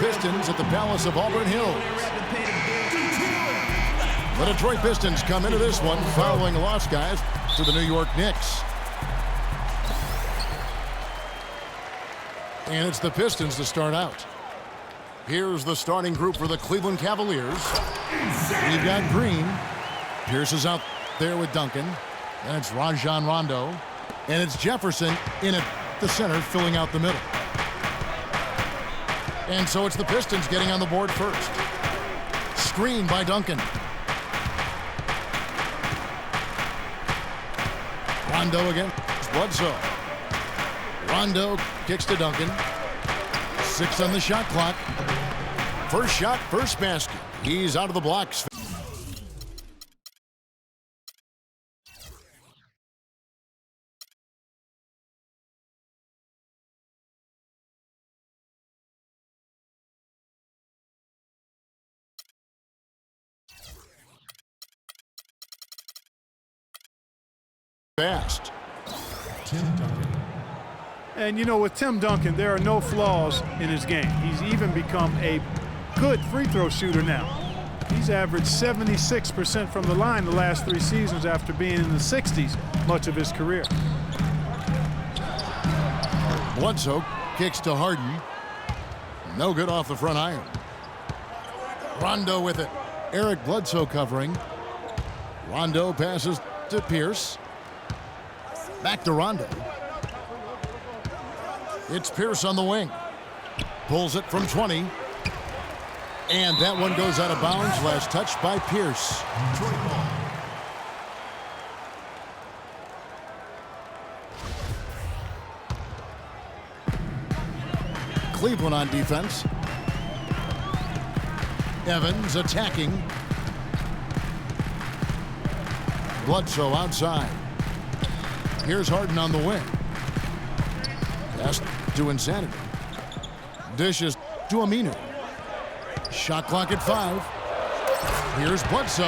Pistons at the Palace of Auburn Hills. The Detroit Pistons come into this one following a loss, guys, to the New York Knicks. And it's the Pistons to start out. Here's the starting group for the Cleveland Cavaliers. We've got Green. Pierce is out there with Duncan. And it's Rajon Rondo. And it's Jefferson in at the center, filling out the middle. And so it's the Pistons getting on the board first. Screen by Duncan. Rondo again. It's Bledsoe. Rondo kicks to Duncan. 6 on the shot clock. First shot, first basket. He's out of the blocks. Fast. Tim Duncan. And you know, with Tim Duncan, there are no flaws in his game. He's even become a good free throw shooter now. He's averaged 76% from the line the last 3 seasons after being in the 60s much of his career. Bledsoe kicks to Harden. No good off the front iron. Rondo with it. Eric Bledsoe covering. Rondo passes to Pierce. Back to Rondo. It's Pierce on the wing. Pulls it from 20. And that one goes out of bounds. Last touch by Pierce. Cleveland on defense. Evans attacking. Bledsoe outside. Here's Harden on the wing. Pass to Insanity. Dishes to Aminu. Shot clock at 5. Here's Bledsoe.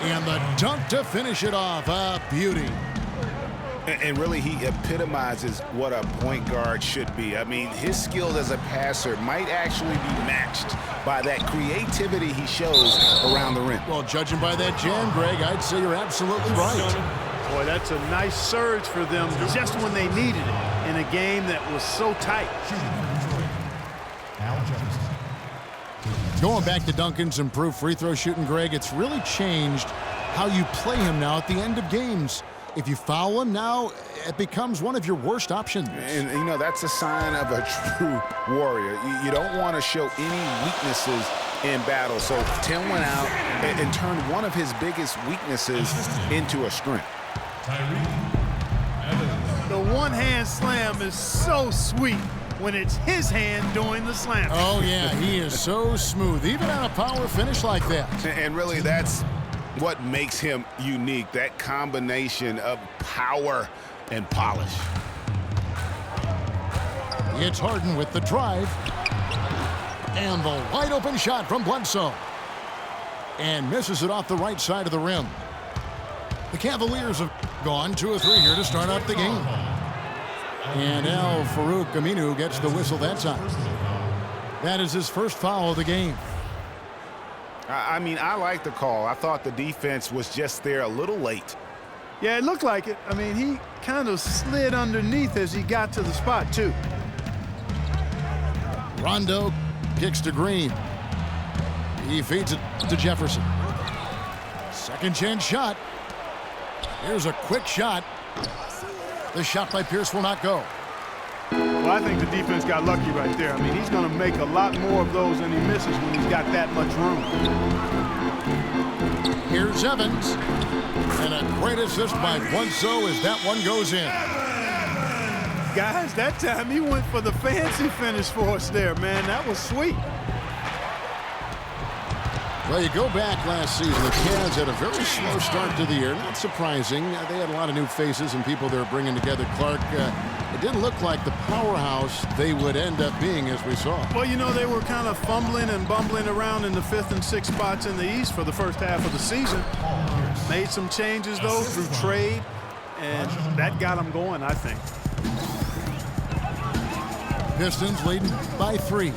And the dunk to finish it off. A beauty. And really, he epitomizes what a point guard should be. I mean, his skill as a passer might actually be matched by that creativity he shows around the rim. Well, judging by that jam, Greg, I'd say you're absolutely right. Boy, that's a nice surge for them just when they needed it in a game that was so tight. Going back to Duncan's improved free throw shooting, Greg, it's really changed how you play him now at the end of games. If you foul him now, it becomes one of your worst options. And, you know, that's a sign of a true warrior. You don't want to show any weaknesses in battle. So Tim went out and turned one of his biggest weaknesses into a strength. The one-hand slam is so sweet when it's his hand doing the slam. Oh, yeah, he is so smooth, even on a power finish like that. And really, that's what makes him unique, that combination of power and polish. It's Harden with the drive. And the wide-open shot from Bledsoe. And misses it off the right side of the rim. The Cavaliers have gone 2 of 3 here to start out the game. And Al-Farouq Aminu gets the whistle that time. That is his first foul of the game. I mean, I like the call. I thought the defense was just there a little late. Yeah, it looked like it. I mean, he kind of slid underneath as he got to the spot, too. Rondo kicks to Green. He feeds it to Jefferson. Second chance shot. Here's a quick shot. The shot by Pierce will not go. Well, I think the defense got lucky right there. I mean, he's going to make a lot more of those than he misses when he's got that much room. Here's Evans. And a great assist by Bledsoe as that one goes in. Guys, that time he went for the fancy finish for us there, man. That was sweet. Well, you go back last season, the Cavs had a very slow start to the year. Not surprising. They had a lot of new faces and people they're bringing together. Clark, it didn't look like the powerhouse they would end up being, as we saw. Well, you know, they were kind of fumbling and bumbling around in the 5th and 6th spots in the East for the first half of the season. Made some changes, though, through trade, and that got them going, I think. Pistons leading by 3.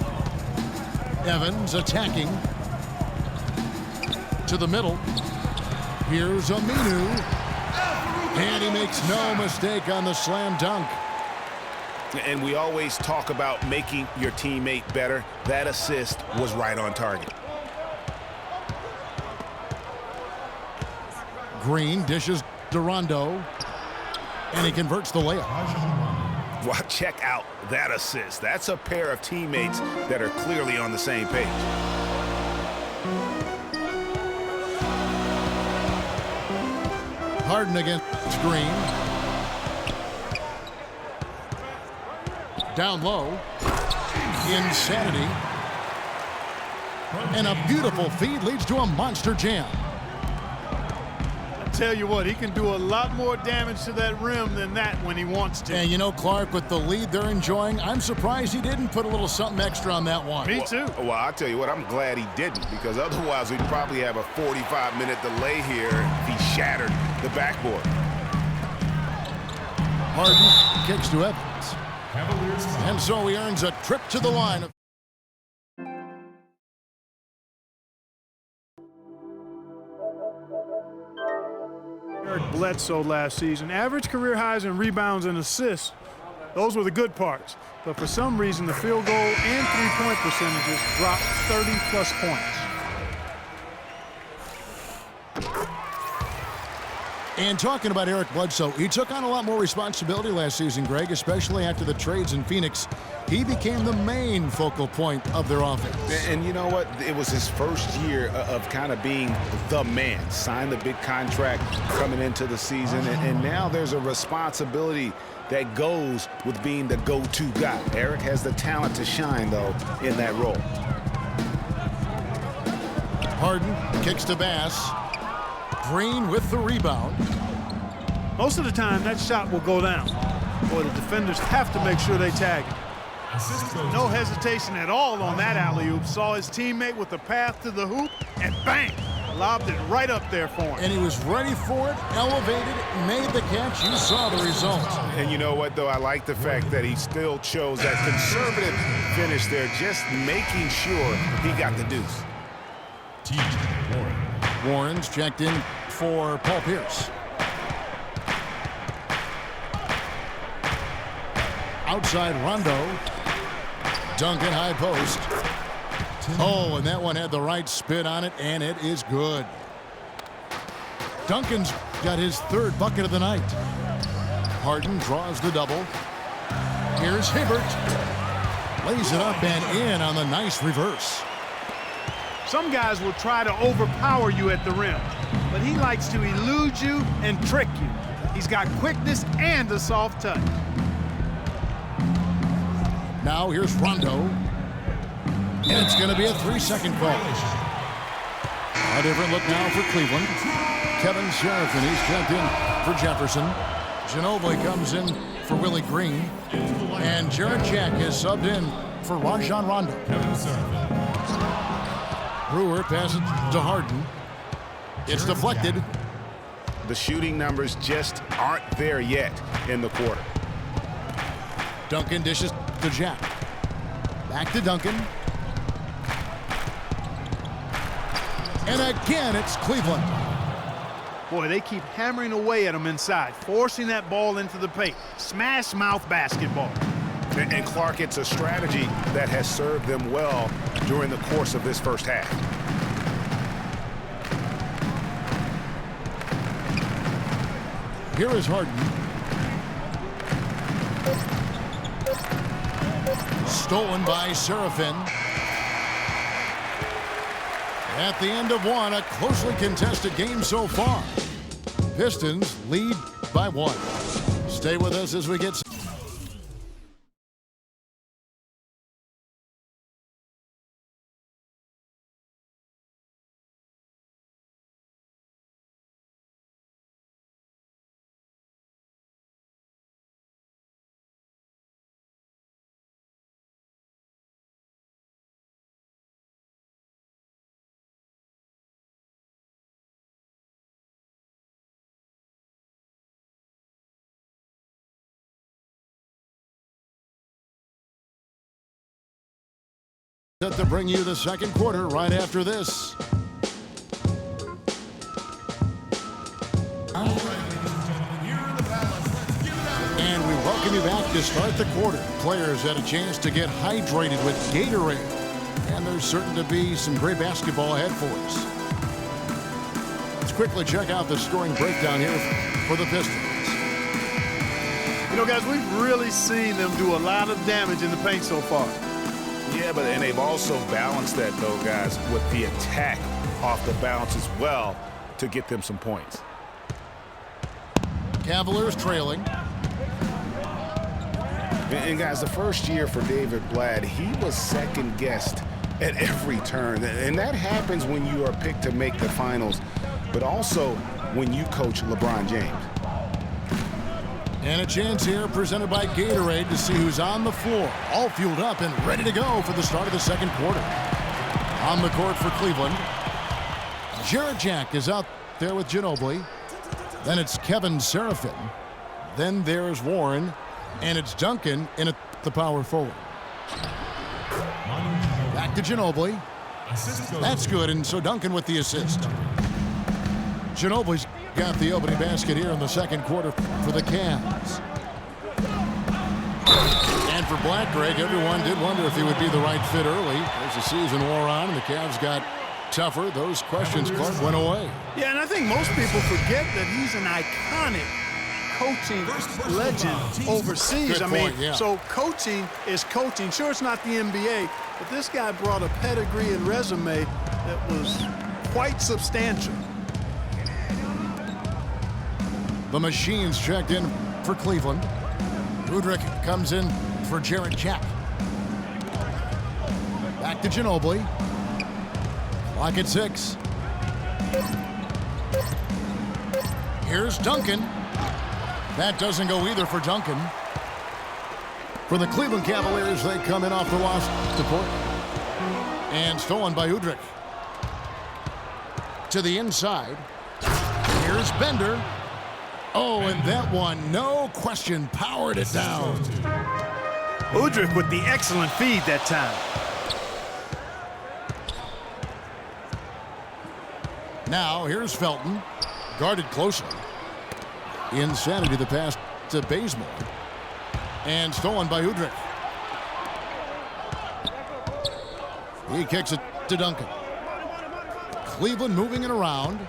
Evans attacking. To the middle. Here's Aminu. And he makes no mistake on the slam dunk. And we always talk about making your teammate better. That assist was right on target. Green dishes to Rondo. And he converts the layup. Well, check out that assist. That's a pair of teammates that are clearly on the same page. Harden against Green. Down low. Insanity. And a beautiful feed leads to a monster jam. Tell you what, he can do a lot more damage to that rim than that when he wants to. And you know, Clark, with the lead they're enjoying, I'm surprised he didn't put a little something extra on that one. Me too. Well, I'll tell you what, I'm glad he didn't, because otherwise we'd probably have a 45-minute delay here if he shattered the backboard. Harden kicks to Evans. And so he earns a trip to the line. Eric Bledsoe last season. Average career highs in rebounds and assists. Those were the good parts. But for some reason, the field goal and three-point percentages dropped 30-plus points. And talking about Eric Bledsoe, he took on a lot more responsibility last season, Greg, especially after the trades in Phoenix. He became the main focal point of their offense. And you know what? It was his first year of kind of being the man. Signed the big contract coming into the season, and now there's a responsibility that goes with being the go-to guy. Eric has the talent to shine, though, in that role. Harden kicks to Bass. Green with the rebound. Most of the time, that shot will go down. Boy, the defenders have to make sure they tag him. No hesitation at all on that alley-oop. Saw his teammate with the path to the hoop, and bang! Lobbed it right up there for him. And he was ready for it, elevated, made the catch. You saw the result. And you know what, though? I like the fact that he still chose that conservative finish there, just making sure he got the deuce. Warren's checked in for Paul Pierce. Outside Rondo. Duncan high post. Oh, and that one had the right spin on it, and it is good. Duncan's got his third bucket of the night. Harden draws the double. Here's Hibbert. Lays it up and in on the nice reverse. Some guys will try to overpower you at the rim, but he likes to elude you and trick you. He's got quickness and a soft touch. Now here's Rondo. And it's going to be a 3-second call. A different look now for Cleveland. Kevin Seraphin, he's checked in for Jefferson. Ginobili comes in for Willie Green. And Jarrett Jack is subbed in for Rajon Rondo. Brewer passes to Harden. It's deflected. The shooting numbers just aren't there yet in the quarter. Duncan dishes to Jack. Back to Duncan. And again, it's Cleveland. Boy, they keep hammering away at him inside, forcing that ball into the paint. Smash mouth basketball. And Clark, it's a strategy that has served them well during the course of this first half. Here is Harden. Stolen by Seraphin. At the end of one, a closely contested game so far. Pistons lead by 1. Stay with us as we get Set to bring you the second quarter right after this. And we welcome you back to start the quarter. Players had a chance to get hydrated with Gatorade. And there's certain to be some great basketball ahead for us. Let's quickly check out the scoring breakdown here for the Pistons. You know, guys, we've really seen them do a lot of damage in the paint so far. Yeah, and they've also balanced that, though, guys, with the attack off the bounce as well to get them some points. Cavaliers trailing. And guys, the first year for David Blatt, he was second-guessed at every turn. And that happens when you are picked to make the finals, but also when you coach LeBron James. And a chance here presented by Gatorade to see who's on the floor. All fueled up and ready to go for the start of the second quarter. On the court for Cleveland, Jarrett Jack is out there with Ginobili. Then it's Kevin Seraphin. Then there's Warren. And it's Duncan in at the power forward. Back to Ginobili. That's good, and so Duncan with the assist. Ginobili's got the opening basket here in the second quarter for the Cavs. And for Black, Greg, everyone did wonder if he would be the right fit early. As the season wore on and the Cavs got tougher, those questions, Clark, went away. Yeah, and I think most people forget that he's an iconic coaching legend overseas. Good point, yeah. So coaching is coaching. Sure, it's not the NBA, but this guy brought a pedigree and resume that was quite substantial. The Machines checked in for Cleveland. Udrich comes in for Jarrett Jack. Back to Ginobili. Clock at 6. Here's Duncan. That doesn't go either for Duncan. For the Cleveland Cavaliers, they come in off the loss to Portland. And stolen by Udrich. To the inside. Here's Bender. Oh, and that one, no question, powered it down. Udrich with the excellent feed that time. Now, here's Felton. Guarded closely. Insanity the pass to Bazemore. And stolen by Udrich. He kicks it to Duncan. Cleveland moving it around.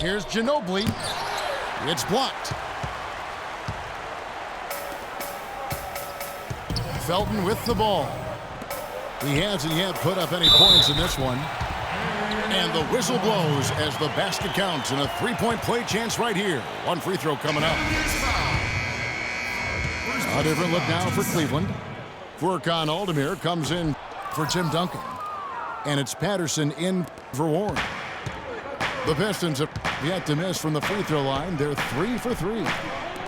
Here's Ginobili. It's blocked. Felton with the ball. He hasn't yet put up any points in this one. And the whistle blows as the basket counts and a three-point play chance right here. One free throw coming up. A different look now for Cleveland. Furkan Aldemir comes in for Tim Duncan. And it's Patterson in for Warren. The Pistons have yet to miss from the free throw line. They're 3 for 3.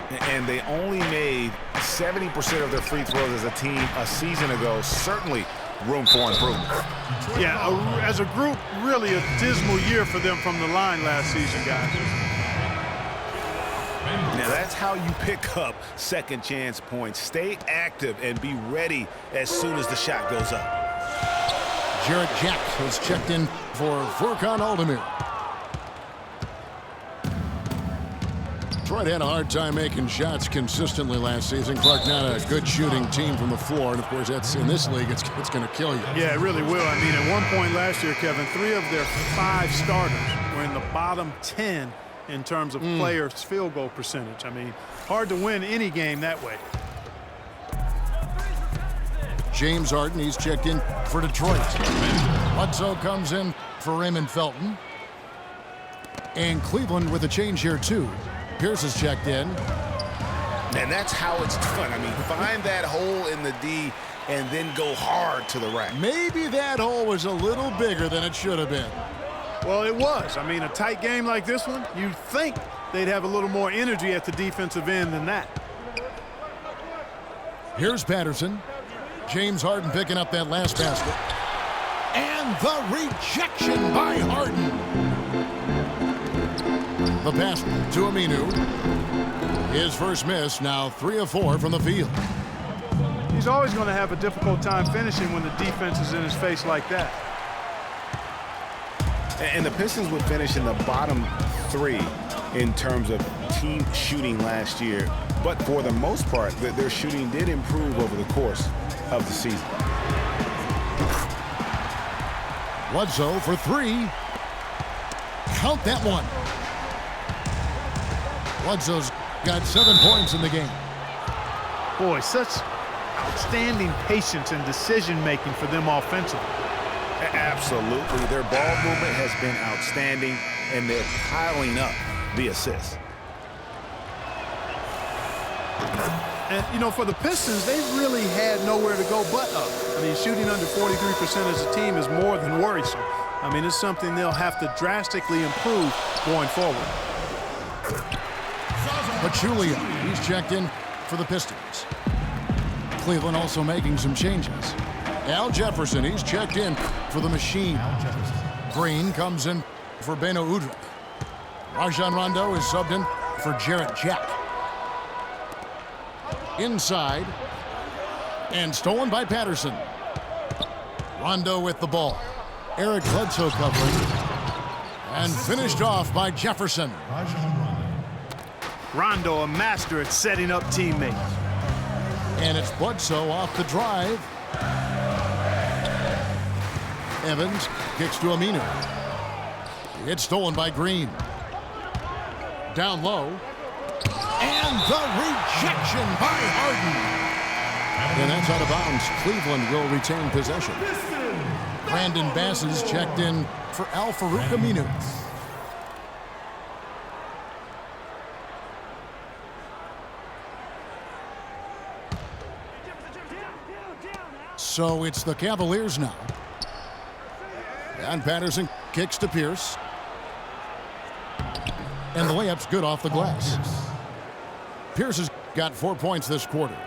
And they only made 70% of their free throws as a team a season ago. Certainly room for improvement. Yeah, as a group, really a dismal year for them from the line last season, guys. Now that's how you pick up second chance points. Stay active and be ready as soon as the shot goes up. Jarrett Jack has checked in for Furkan Aldemir. Detroit had a hard time making shots consistently last season. Clark, not a good shooting team from the floor. And, of course, that's in this league, it's going to kill you. Yeah, it really will. I mean, at one point last year, Kevin, 3 of their 5 starters were in the bottom 10 in terms of players' field goal percentage. I mean, hard to win any game that way. James Harden, he's checked in for Detroit. Bledsoe comes in for Raymond Felton. And Cleveland with a change here, too. Pierce is checked in. And that's how it's done. I mean, find that hole in the D and then go hard to the rack. Maybe that hole was a little bigger than it should have been. Well, it was. I mean, a tight game like this one, you'd think they'd have a little more energy at the defensive end than that. Here's Patterson. James Harden picking up that last basket. And the rejection by Harden. The pass to Aminu. His first miss, now 3 of 4 from the field. He's always going to have a difficult time finishing when the defense is in his face like that. And the Pistons would finish in the bottom 3 in terms of team shooting last year. But for the most part, their shooting did improve over the course of the season. Bledsoe for 3. Count that one. Bledsoe's got 7 points in the game. Boy, such outstanding patience and decision-making for them offensively. Absolutely. Their ball movement has been outstanding, and they're piling up the assists. And, you know, for the Pistons, they really had nowhere to go but up. I mean, shooting under 43% as a team is more than worrisome. I mean, it's something they'll have to drastically improve going forward. Pachulia, he's checked in for the Pistons. Cleveland also making some changes. Al Jefferson, he's checked in for the Machine. Green comes in for Beno Udrih. Rajon Rondo is subbed in for Jarrett Jack. Inside, and stolen by Patterson. Rondo with the ball. Eric Bledsoe covering, and finished off by Jefferson. Rondo, a master at setting up teammates. And it's Bledsoe off the drive. Evans kicks to Aminu. It's stolen by Green. Down low. And the rejection by Harden. And that's out of bounds. Cleveland will retain possession. Brandon Bass is checked in for Al-Farouq Aminu. So it's the Cavaliers now. And Patterson kicks to Pierce. And the layup's good off the glass. Pierce has got 4 points this quarter.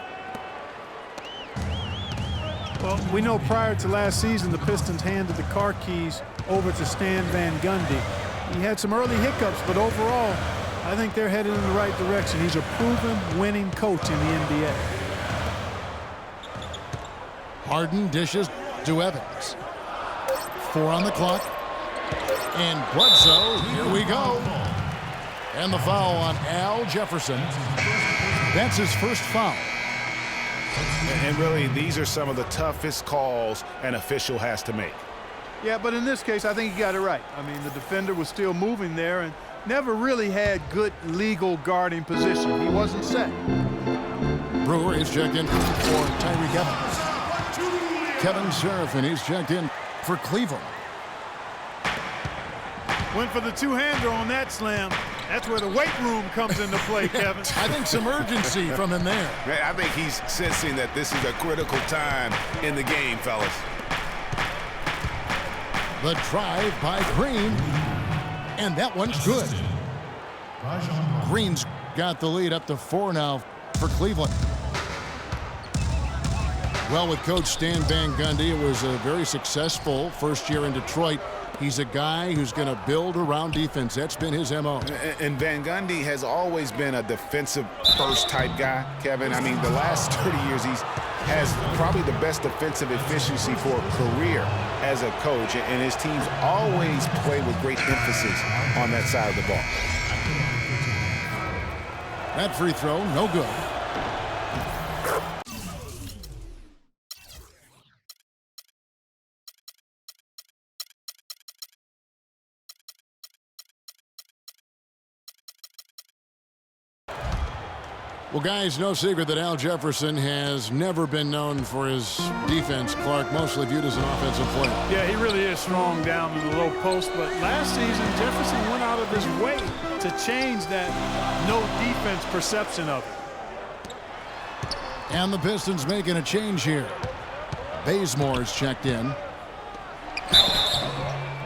Well, we know prior to last season, the Pistons handed the car keys over to Stan Van Gundy. He had some early hiccups, but overall, I think they're headed in the right direction. He's a proven winning coach in the NBA. Harden dishes to Evans. 4 on the clock. And Bledsoe, here we go. And the foul on Al Jefferson. That's his first foul. And really, these are some of the toughest calls an official has to make. Yeah, but in this case, I think he got it right. I mean, the defender was still moving there and never really had good legal guarding position. He wasn't set. Brewer is checked in for Tyreke Evans. Kevin Seraphin, he's checked in for Cleveland. Went for the two-hander on that slam. That's where the weight room comes into play, Kevin. I think some urgency from him there. I think he's sensing that this is a critical time in the game, fellas. The drive by Green. And that one's good. Green's got the lead up to 4 now for Cleveland. Well, with Coach Stan Van Gundy, it was a very successful first year in Detroit. He's a guy who's going to build around defense. That's been his MO. And Van Gundy has always been a defensive-first type guy, Kevin. I mean, the last 30 years, he has probably the best defensive efficiency for a career as a coach. And his teams always play with great emphasis on that side of the ball. That free throw, no good. Well, guys, no secret that Al Jefferson has never been known for his defense. Clark, mostly viewed as an offensive player. Yeah, he really is strong down in the low post, but last season, Jefferson went out of his way to change that no defense perception of it. And the Pistons making a change here. Bazemore's checked in.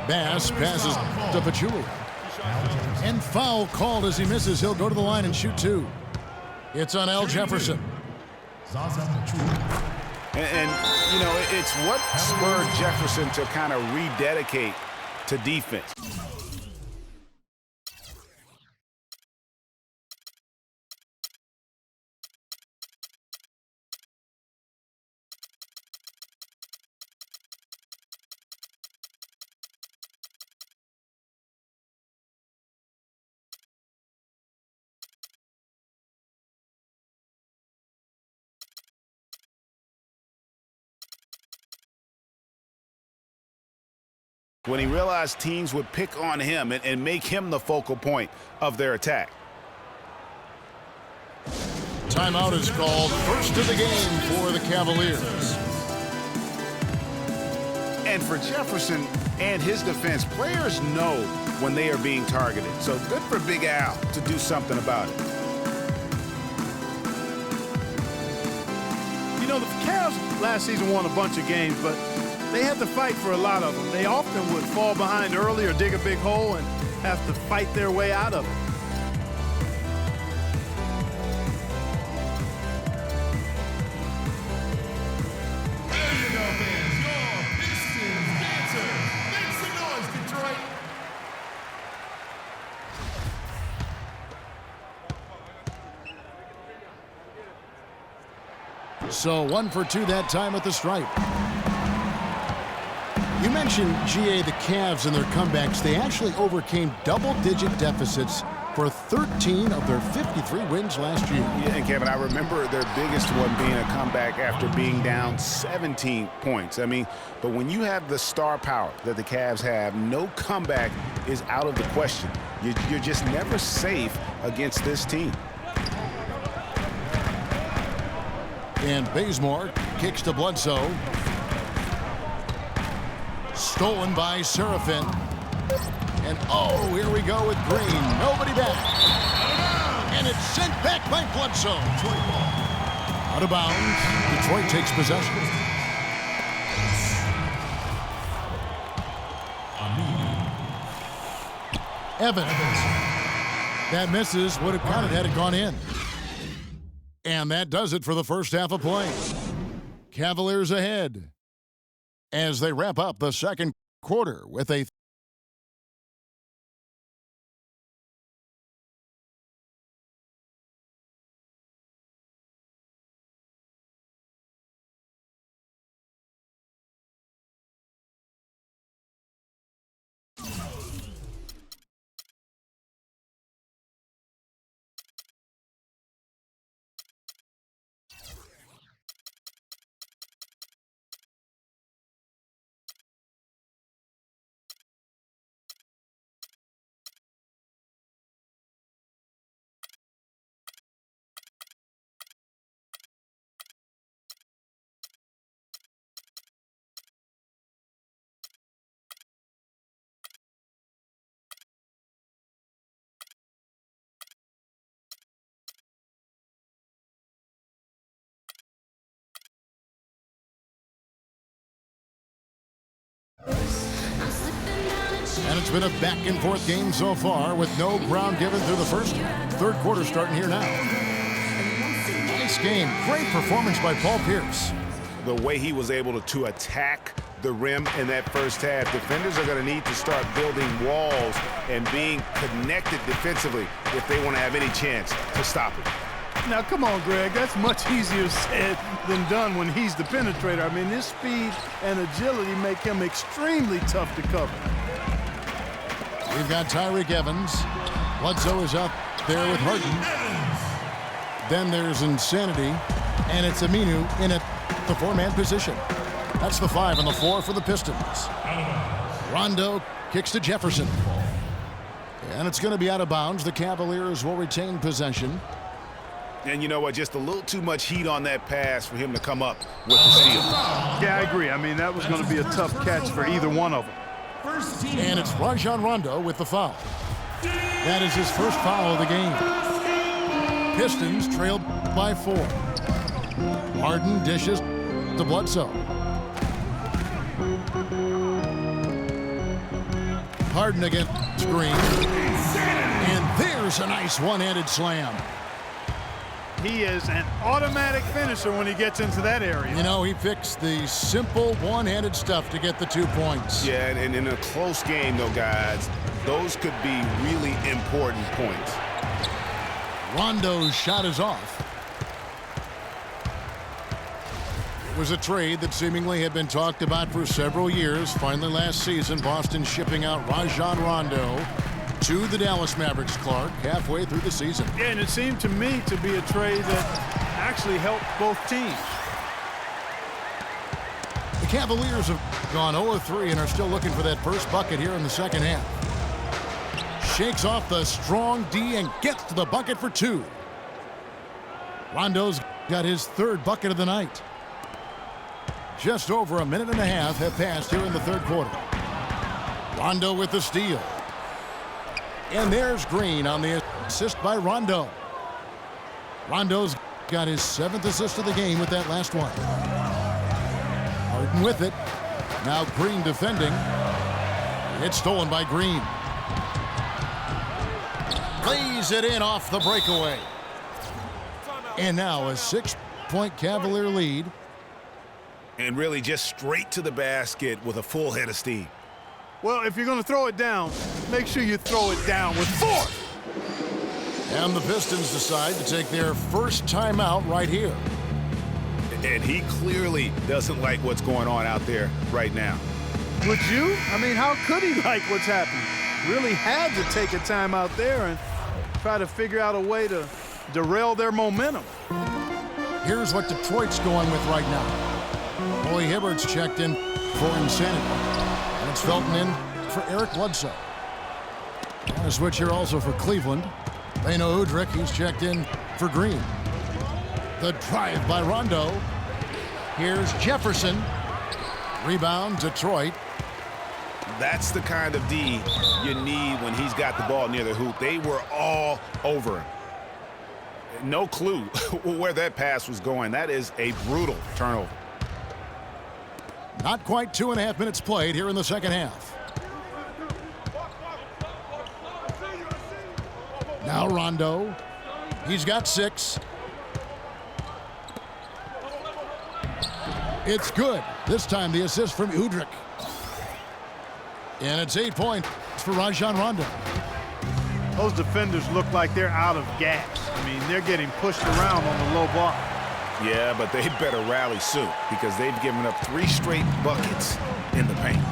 Bass passes to Pachulia. And foul called as he misses. He'll go to the line and shoot 2. It's on Al Jefferson. And, you know, it's what spurred Jefferson to kind of rededicate to defense. when he realized teams would pick on him and make him the focal point of their attack. Timeout is called. First of the game for the Cavaliers. And for Jefferson and his defense, players know when they are being targeted. So good for Big Al to do something about it. You know, the Cavs last season won a bunch of games, but they had to fight for a lot of them. They often would fall behind early or dig a big hole and have to fight their way out of it. There you go, fans. Your Pistons dancers. Make some noise, Detroit. So 1 for 2 that time at the stripe. You mentioned, GA, the Cavs and their comebacks. They actually overcame double-digit deficits for 13 of their 53 wins last year. Yeah, and Kevin, I remember their biggest one being a comeback after being down 17 points. I mean, but when you have the star power that the Cavs have, no comeback is out of the question. You're just never safe against this team. And Bazemore kicks to Bledsoe. Stolen by Serafin. And oh, here we go with Green. Nobody back. And it's sent back by Bledsoe. Out of bounds. Detroit takes possession. Evans. That misses. Would have counted had it gone in. And that does it for the first half of play. Cavaliers ahead as they wrap up the second quarter with a And it's been a back-and-forth game so far with no ground given through the first. Third quarter starting here now. Nice game. Great performance by Paul Pierce. The way he was able to attack the rim in that first half, defenders are going to need to start building walls and being connected defensively if they want to have any chance to stop it. Now, come on, Greg. That's much easier said than done when he's the penetrator. I mean, his speed and agility make him extremely tough to cover. We've got Tyreke Evans. Bledsoe is out there with Harden. Then there's Insanity, and it's Aminu in the four-man position. That's the 5 and the 4 for the Pistons. Rondo kicks to Jefferson. And it's going to be out of bounds. The Cavaliers will retain possession. And you know what? Just a little too much heat on that pass for him to come up with the steal. Yeah, I agree. I mean, that was going to be a tough catch for either one of them. And it's Rajon Rondo with the foul. That is his first foul of the game. Pistons trailed by 4. Harden dishes to Bledsoe. Harden against Green. And there's a nice one-handed slam. He is an automatic finisher when he gets into that area. You know, he picks the simple one-handed stuff to get the 2 points. Yeah, and in a close game, though, guys, those could be really important points. Rondo's shot is off. It was a trade that seemingly had been talked about for several years. Finally, last season, Boston shipping out Rajon Rondo to the Dallas Mavericks, Clark, halfway through the season. Yeah, and it seemed to me to be a trade that actually helped both teams. The Cavaliers have gone 0-3 and are still looking for that first bucket here in the second half. Shakes off the strong D and gets to the bucket for two. Rondo's got his third bucket of the night. Just over a minute and a half have passed here in the third quarter. Rondo with the steal. And there's Green on the assist by Rondo. Rondo's got his 7th assist of the game with that last one. Harden with it. Now Green defending. It's stolen by Green. Lays it in off the breakaway. And now a 6-point Cavalier lead. And really just straight to the basket with a full head of steam. Well, if you're going to throw it down, make sure you throw it down with force. And the Pistons decide to take their first timeout right here. And he clearly doesn't like what's going on out there right now. Would you? I mean, how could he like what's happening? Really had to take a time out there and try to figure out a way to derail their momentum. Here's what Detroit's going with right now. Roy Hibbert's checked in for insanity. And it's Felton in for Eric Bledsoe. And a switch here also for Cleveland. Beno Udrih, he's checked in for Green. The drive by Rondo. Here's Jefferson. Rebound, Detroit. That's the kind of D you need when he's got the ball near the hoop. They were all over him. No clue where that pass was going. That is a brutal turnover. Not quite 2.5 minutes played here in the second half. Now Rondo. He's got 6. It's good. This time the assist from Udrih. And it's 8 points for Rajon Rondo. Those defenders look like they're out of gas. I mean, they're getting pushed around on the low block. Yeah, but they better rally soon because they've given up 3 straight buckets in the paint.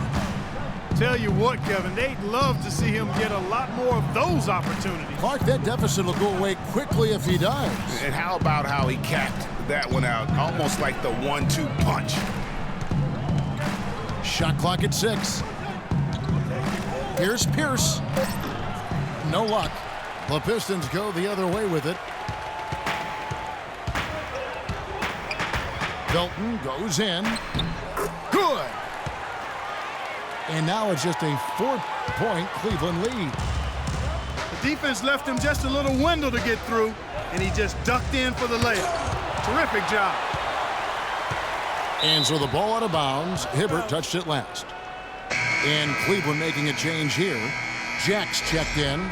Tell you what, Kevin, they'd love to see him get a lot more of those opportunities. Clark, that deficit will go away quickly if he does. And how about how he capped that one out, almost like the 1-2 punch. Shot clock at 6. Here's Pierce. No luck. The Pistons go the other way with it. Felton goes in. Good. And now it's just a 4-point Cleveland lead. The defense left him just a little window to get through, and he just ducked in for the layup. Terrific job. And so the ball out of bounds. Hibbert touched it last. And Cleveland making a change here. Jack's checked in.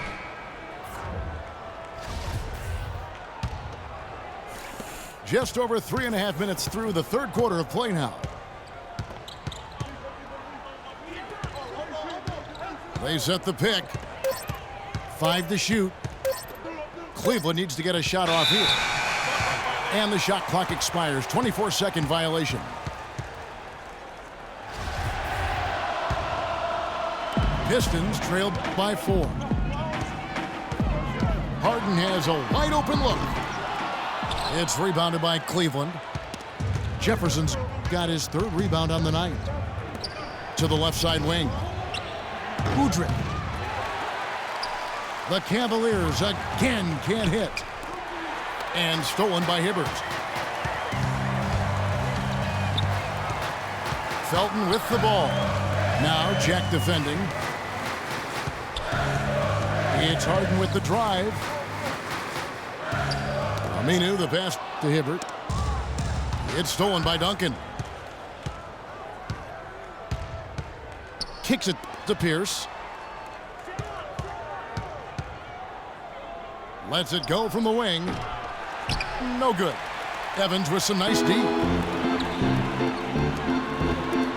Just over 3.5 minutes through the third quarter of play now. They set the pick. 5 to shoot. Cleveland needs to get a shot off here. And the shot clock expires. 24-second violation. Pistons trailed by 4. Harden has a wide open look. It's rebounded by Cleveland. Jefferson's got his 3rd rebound on the night. To the left side wing. Udrih. The Cavaliers again can't hit. And stolen by Hibbert. Felton with the ball. Now Jack defending. It's Harden with the drive. Aminu, the pass to Hibbert. It's stolen by Duncan. Kicks it to Pierce. Lets it go from the wing. No good. Evans with some nice D.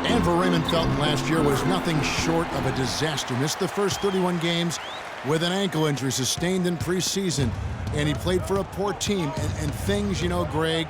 And for Raymond Felton last year was nothing short of a disaster. Missed the first 31 games with an ankle injury sustained in preseason. And he played for a poor team. And things, you know, Greg,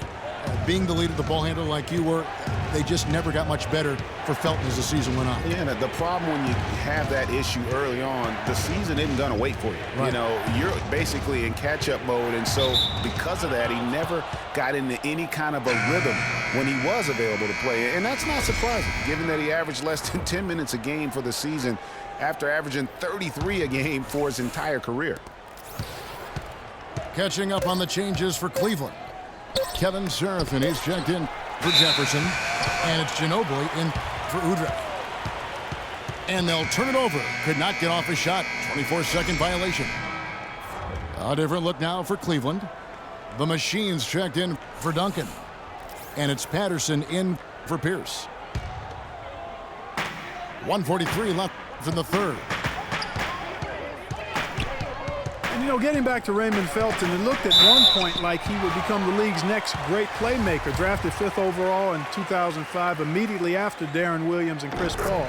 being the leader, the ball handler like you were, they just never got much better for Felton as the season went on. Yeah, the problem when you have that issue early on, the season isn't going to wait for you. Right. You know, you're basically in catch-up mode, and so because of that, he never got into any kind of a rhythm when he was available to play. And that's not surprising, given that he averaged less than 10 minutes a game for the season after averaging 33 a game for his entire career. Catching up on the changes for Cleveland. Kevin Seraphin is checked in for Jefferson, and it's Ginobili in for Udrih. And they'll turn it over. Could not get off a shot. 24-second violation. A different look now for Cleveland. The Machines checked in for Duncan. And it's Patterson in for Pierce. 1:43 left in the third. And, you know, getting back to Raymond Felton, it looked at one point like he would become the league's next great playmaker, drafted 5th overall in 2005, immediately after Darren Williams and Chris Paul.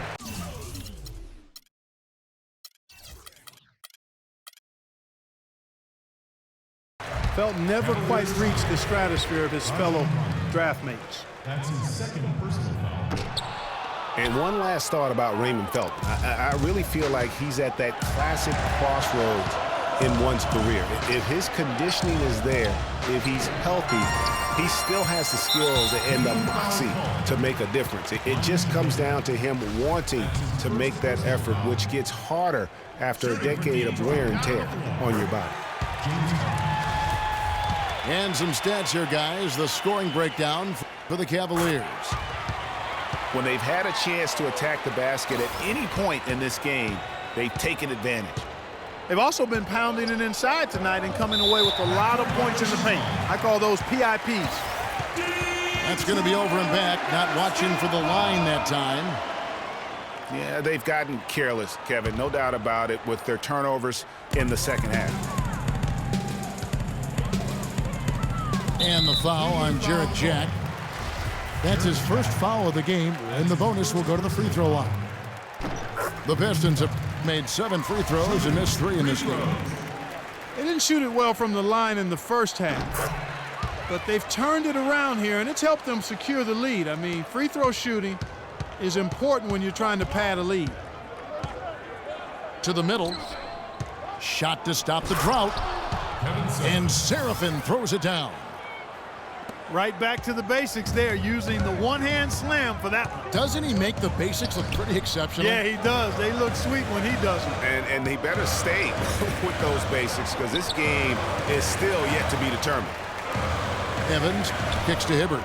Felton never quite reached the stratosphere of his fellow draft mates. That's his second personal foul. And one last thought about Raymond Felton. I really feel like he's at that classic crossroads in one's career. If his conditioning is there, if he's healthy, he still has the skills and the moxie to make a difference. It just comes down to him wanting to make that effort, which gets harder after a decade of wear and tear on your body. And some stats here, guys. The scoring breakdown for the Cavaliers. When they've had a chance to attack the basket at any point in this game, they've taken advantage. They've also been pounding it inside tonight and coming away with a lot of points in the paint. I call those PIPs. That's going to be over and back. Not watching for the line that time. Yeah, they've gotten careless, Kevin, no doubt about it, with their turnovers in the second half. And the foul on Jarrett Jack. That's his first foul of the game, and the bonus will go to the free throw line. The Pistons have made 7 free throws and missed 3 in this game. They didn't shoot it well from the line in the first half, but they've turned it around here, and it's helped them secure the lead. I mean, free throw shooting is important when you're trying to pad a lead. To the middle. Shot to stop the drought. And Seraphin throws it down. Right back to the basics there, using the one-hand slam for that one. Doesn't he make the basics look pretty exceptional? Yeah, he does. They look sweet when he does them. And he better stay with those basics, because this game is still yet to be determined. Evans kicks to Hibbert.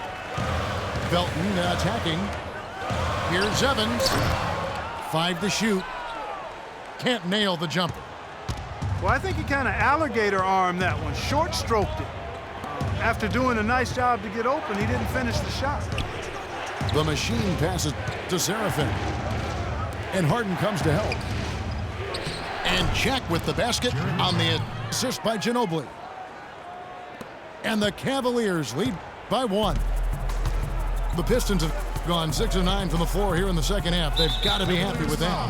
Felton attacking. Here's Evans. 5 to shoot. Can't nail the jumper. Well, I think he kind of alligator armed that one, short stroked it. After doing a nice job to get open, he didn't finish the shot. The Machine passes to Seraphin. And Harden comes to help. And Jack with the basket on the assist by Ginobili. And the Cavaliers lead by 1. The Pistons have gone 6 of 9 from the floor here in the second half. They've got to be happy with that.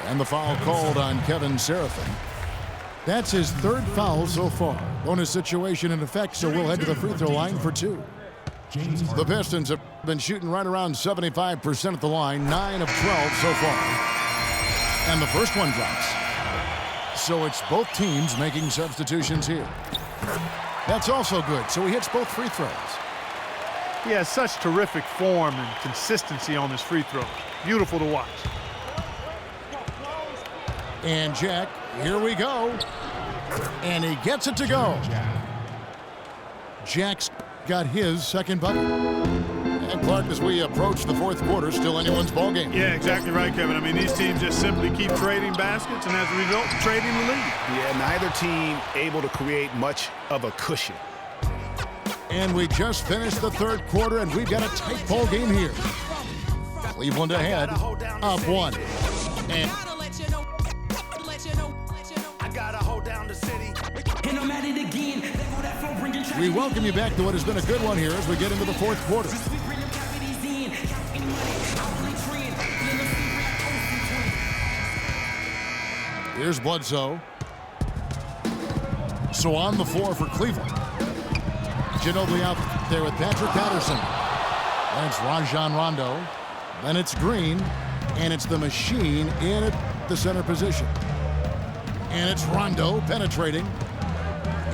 And the foul called on Kevin Seraphin. That's his 3rd foul so far. Bonus situation in effect, so we'll head to the free throw line for 2. The Pistons have been shooting right around 75% at the line, 9 of 12 so far. And the first one drops. So it's both teams making substitutions here. That's also good, so he hits both free throws. He has such terrific form and consistency on his free throws. Beautiful to watch. And Jack, here we go. And he gets it to go. Jack's got his second bucket. And Clark, as we approach the 4th quarter, still anyone's ballgame. Yeah, exactly right, Kevin. I mean, these teams just simply keep trading baskets, and as a result, trading the lead. Yeah, neither team able to create much of a cushion. And we just finished the 3rd quarter, and we've got a tight ball game here. Cleveland ahead, up 1. And we welcome you back to what has been a good one here as we get into the 4th quarter. Here's Bledsoe. So on the floor for Cleveland. Ginobili out there with Patrick Patterson. And it's Rajon Rondo. Then it's Green. And it's the machine in at the center position. And it's Rondo penetrating.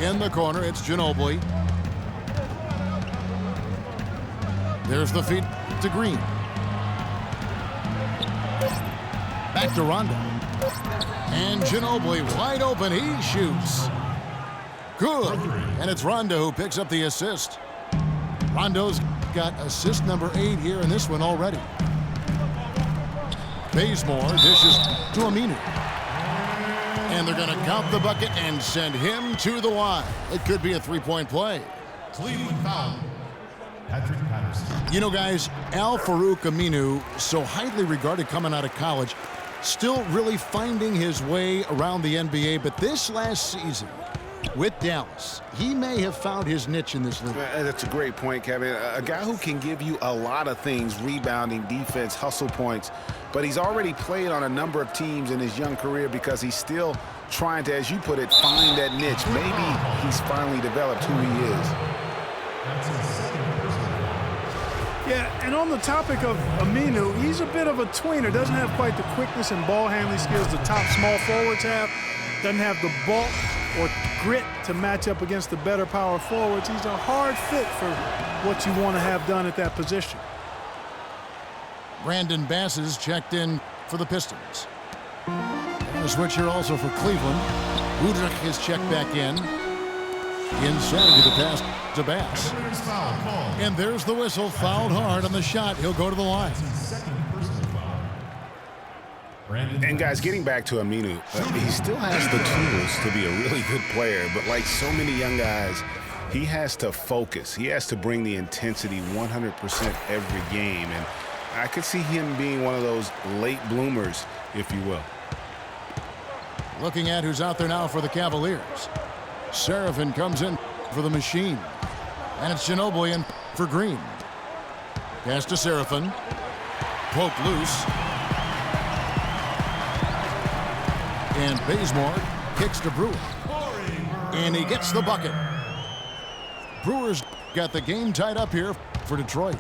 In the corner, it's Ginobili. There's the feed to Green. Back to Rondo. And Ginobili wide open. He shoots. Good. And it's Rondo who picks up the assist. Rondo's got assist number 8 here in this one already. Bazemore dishes to Aminu. And they're going to count the bucket and send him to the line. It could be a three-point play. Cleveland foul. Patrick Patterson. You know, guys, Al-Farouq Aminu, so highly regarded coming out of college, still really finding his way around the NBA. But this last season with Dallas, he may have found his niche in this league. That's a great point, Kevin. A guy who can give you a lot of things, rebounding, defense, hustle points, but he's already played on a number of teams in his young career because he's still trying to, as you put it, find that niche. Maybe he's finally developed who he is. That's his second personal foul. Yeah, and on the topic of Aminu, he's a bit of a tweener. Doesn't have quite the quickness and ball handling skills the top small forwards have. Doesn't have the bulk or grit to match up against the better power forwards. He's a hard fit for what you want to have done at that position. Brandon Bass is checked in for the Pistons. And a switch here also for Cleveland. Udrich is checked back in. Inside to the pass to Bass. Players foul called. And there's the whistle. Fouled hard on the shot. He'll go to the line. His second personal foul. Brandon And guys, getting back to Aminu, he still has the tools to be a really good player, but like so many young guys, he has to focus. He has to bring the intensity 100% every game, and I could see him being one of those late bloomers, if you will. Looking at who's out there now for the Cavaliers. Seraphin comes in for the machine. And it's Ginobili in for Green. Pass to Seraphin. Poked loose. And Bazemore kicks to Brewer. And he gets the bucket. Brewer's got the game tied up here for Detroit.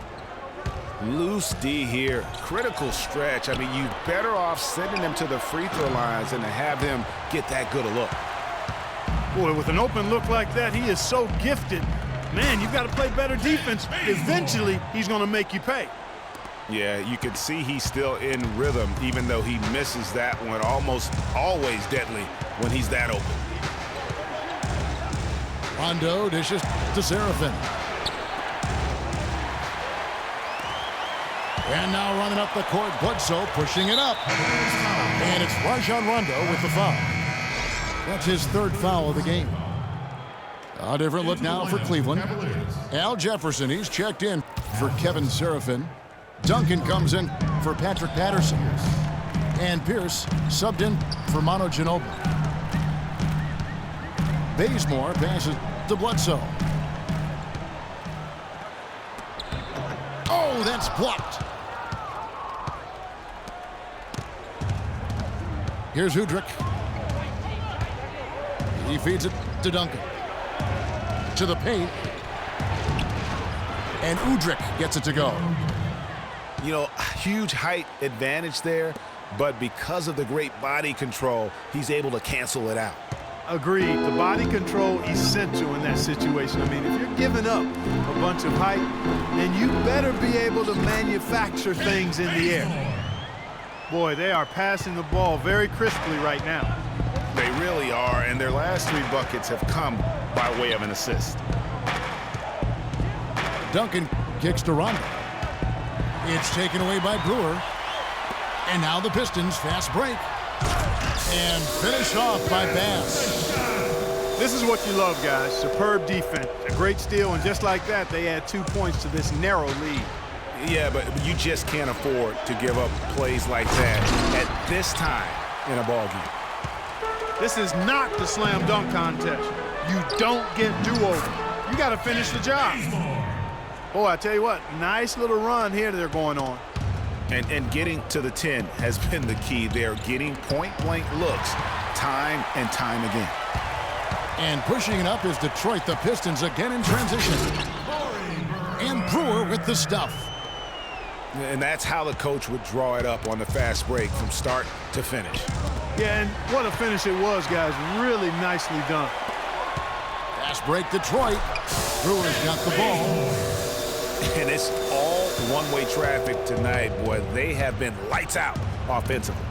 Loose D here. Critical stretch. I mean, you're better off sending him to the free throw lines than to have him get that good a look. Boy, with an open look like that, he is so gifted. Man, you've got to play better defense. Eventually, he's going to make you pay. Yeah, you can see he's still in rhythm, even though he misses that one. Almost always deadly when he's that open. Rondo dishes to Seraphin. And now running up the court, Bledsoe pushing it up. And it's Rajon Rondo with the foul. That's his third foul of the game. A different look now for Cleveland. Al Jefferson, he's checked in for Kevin Seraphin. Duncan comes in for Patrick Patterson. And Pierce subbed in for Manu Ginobili. Bazemore passes to Bledsoe. Oh, that's blocked. Here's Udrich. He feeds it to Duncan. To the paint. And Udrich gets it to go. You know, huge height advantage there, but because of the great body control, he's able to cancel it out. Agreed. The body control essential in that situation. I mean, if you're giving up a bunch of height, then you better be able to manufacture things in the air. Boy, they are passing the ball very crisply right now. They really are, and their last 3 buckets have come by way of an assist. Duncan kicks to Rondo. It's taken away by Brewer. And now the Pistons fast break. And finished off by Bass. This is what you love, guys. Superb defense. A great steal, and just like that, they add 2 points to this narrow lead. Yeah, but you just can't afford to give up plays like that at this time in a ball game. This is not the slam dunk contest. You don't get do-over. You got to finish the job. Boy, I tell you what, nice little run here they're going on. And getting to the 10 has been the key. They're getting point-blank looks time and time again. And pushing it up is Detroit. The Pistons again in transition. And Brewer with the stuff. And that's how the coach would draw it up on the fast break from start to finish. Yeah, and what a finish it was, guys. Really nicely done. Fast break Detroit. Brewers got the ball. And it's all one-way traffic tonight. Boy, they have been lights out offensively.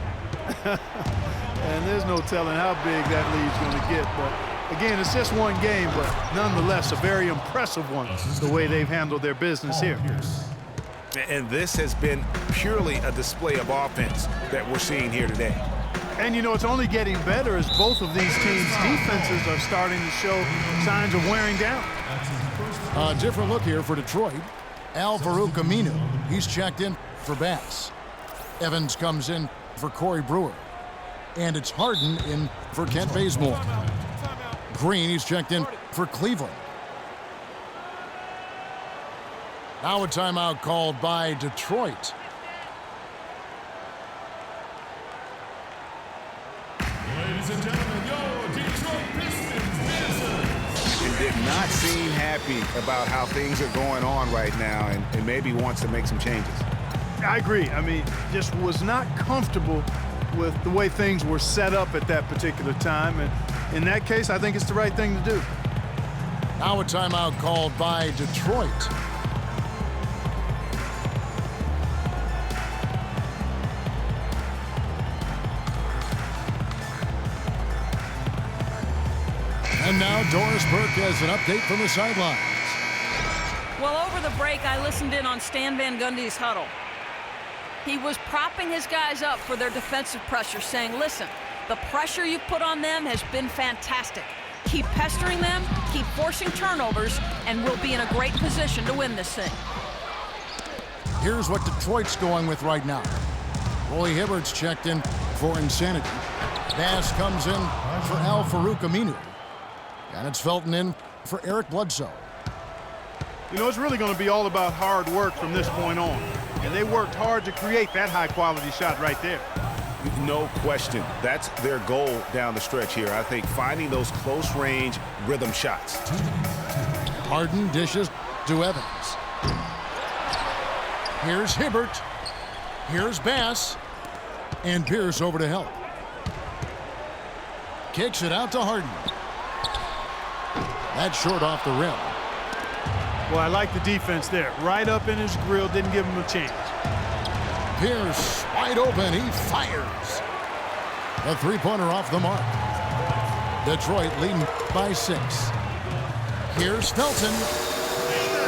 And there's no telling how big that lead's going to get. But, again, it's just one game, but nonetheless a very impressive one, the way they've handled their business here. And this has been purely a display of offense that we're seeing here today. And, you know, it's only getting better as both of these teams' defenses are starting to show signs of wearing down. A different look here for Detroit. Al-Farouq Aminu, he's checked in for Bass. Evans comes in for Corey Brewer. And it's Harden in for Kent Bazemore. Green, he's checked in for Cleveland. Now a timeout called by Detroit. Ladies and gentlemen, your Detroit Pistons dancers. And did not seem happy about how things are going on right now and maybe wants to make some changes. I agree. I mean, just was not comfortable with the way things were set up at that particular time. And in that case, I think it's the right thing to do. Now a timeout called by Detroit. And now Doris Burke has an update from the sidelines. Well, over the break, I listened in on Stan Van Gundy's huddle. He was propping his guys up for their defensive pressure, saying, listen, the pressure you've put on them has been fantastic. Keep pestering them, keep forcing turnovers, and we'll be in a great position to win this thing. Here's what Detroit's going with right now. Roy Hibbert's checked in for Insanity. Bass comes in for Al-Farouq Aminu. And it's Felton in for Eric Bledsoe. You know, it's really going to be all about hard work from this point on. And they worked hard to create that high-quality shot right there. No question. That's their goal down the stretch here. I think finding those close-range rhythm shots. Harden dishes to Evans. Here's Hibbert. Here's Bass. And Pierce over to help. Kicks it out to Harden. That's short off the rim. Well, I like the defense there. Right up in his grill, didn't give him a chance. Pierce wide open, he fires. A three-pointer off the mark. Detroit leading by 6. Here's Felton.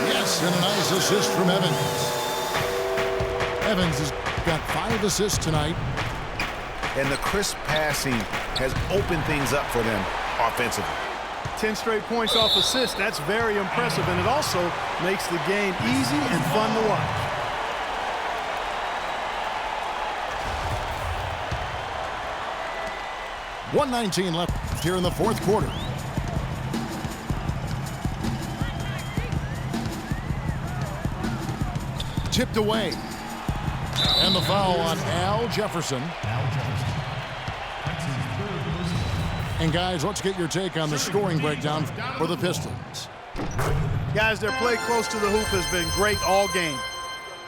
Yes, and a nice assist from Evans. Evans has got 5 assists tonight. And the crisp passing has opened things up for them offensively. 10 straight points off assists. That's very impressive, and it also makes the game easy and fun to watch. .119 left here in the fourth quarter. Tipped away. And the foul on Al Jefferson. And guys, let's get your take on the scoring breakdown for the Pistons. Guys, their play close to the hoop has been great all game.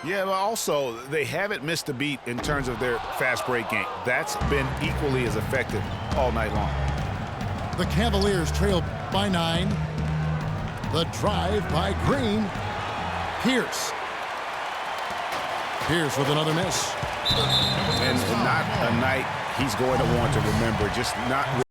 Yeah, but also, they haven't missed a beat in terms of their fast break game. That's been equally as effective all night long. The Cavaliers trail by 9. The drive by Green. Pierce. Pierce with another miss. And not a night he's going to want to remember. Just not